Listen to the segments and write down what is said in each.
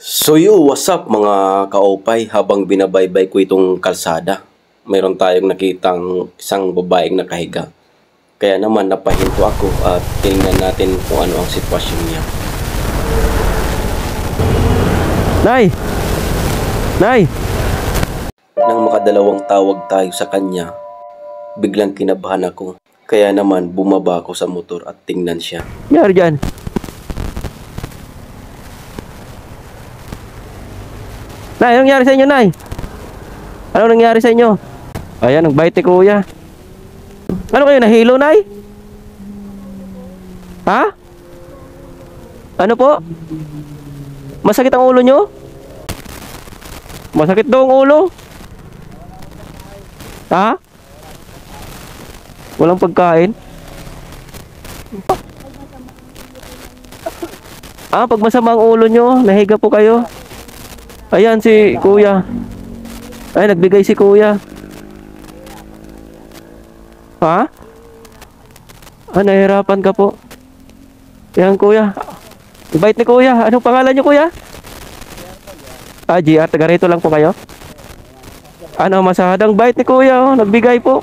What's up mga kaopay? Habang binabaybay ko itong kalsada, mayroon tayong nakitang isang babaeng nakahiga. Kaya naman napahinto ako at tingnan natin kung ano ang sitwasyon niya. Nay! Nay! Nang makadalawang tawag tayo sa kanya, biglang kinabahan ako. Kaya naman bumaba ako sa motor at tingnan siya. Nangyari dyan? Nay, anong nangyari sa inyo, Nay? Anong nangyari sa inyo? Ayan, nagbite ni Kuya. Ano kayo, nahilo, Nay? Ha? Ano po? Masakit ang ulo nyo? Masakit daw ang ulo? Ha? Walang pagkain? Pag masama ang ulo nyo, nahiga po kayo. Ayan si Kuya. Ay, nagbigay si Kuya. Ha? Nahihirapan ka po. Ayan, Kuya. Bait ni Kuya. Anong pangalan niyo, Kuya? GR. Taga rito lang po kayo? Masadang bait ni Kuya. Nagbigay po.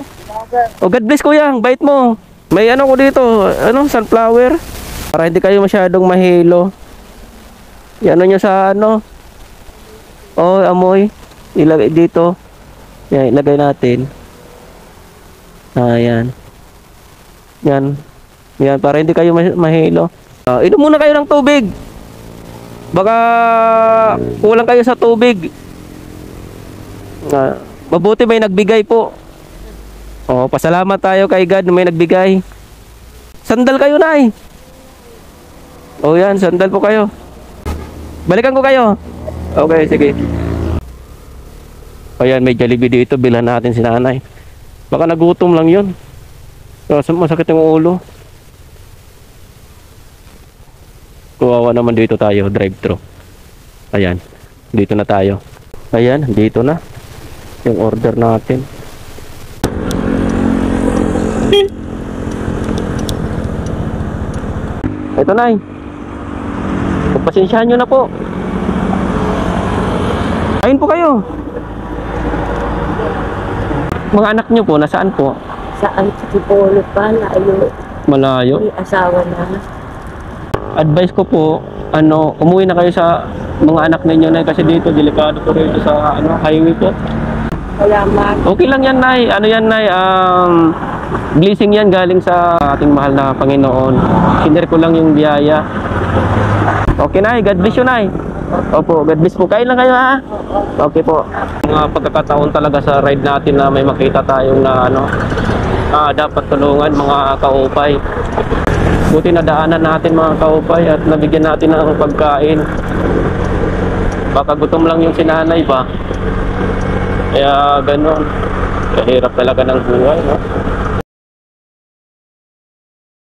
God bless, Kuya. Ang bait mo. May ko dito. Sunflower. Para hindi kayo masyadong mahilo. Yan nyo sa amoy. Ilagay dito. Yan, ilagay natin. Ayan. Yan. Yan, para hindi kayo mahilo. Inom muna kayo ng tubig. Baka kulang kayo sa tubig. Mabuti may nagbigay po. Pasalamat tayo kay God na may nagbigay. Sandal kayo, Nay. Yan, sandal po kayo. Balikan ko kayo. Okay, sige. Ayan, may Jollibee dito. Bilhan natin si Nanay. Baka nagutom lang yun. Masakit yung ulo. Kuwawa naman dito tayo. Drive-thru. Ayan. Dito na tayo. Ayan, dito na. Yung order natin. Ito, Nay. Pagpasensyahan nyo na po. Ayun po kayo. Mga anak nyo po, nasaan po? Saan? Sa Tipolo pa, layo. Malayo? May asawa na. Advice ko po, umuwi na kayo sa mga anak ninyo, Nay, kasi dito, delikado po rito sa highway po. Salamat. Okay lang yan, Nay. Yan, Nay? Blessing yan galing sa ating mahal na Panginoon. Kinder ko lang yung biyaya. Okay, Nay. God bless you, Nay. Opo, God bless po. Kain lang kayo, ha? Okay po. Mga pagkakataon talaga sa ride natin na may makita tayong dapat tulungan, mga kaupay. Buti nadaanan natin, mga kaupay, at nabigyan natin ng pagkain. Baka gutom lang yung sinanay ba? Kaya ganun. Kahirap talaga ng buhay, no?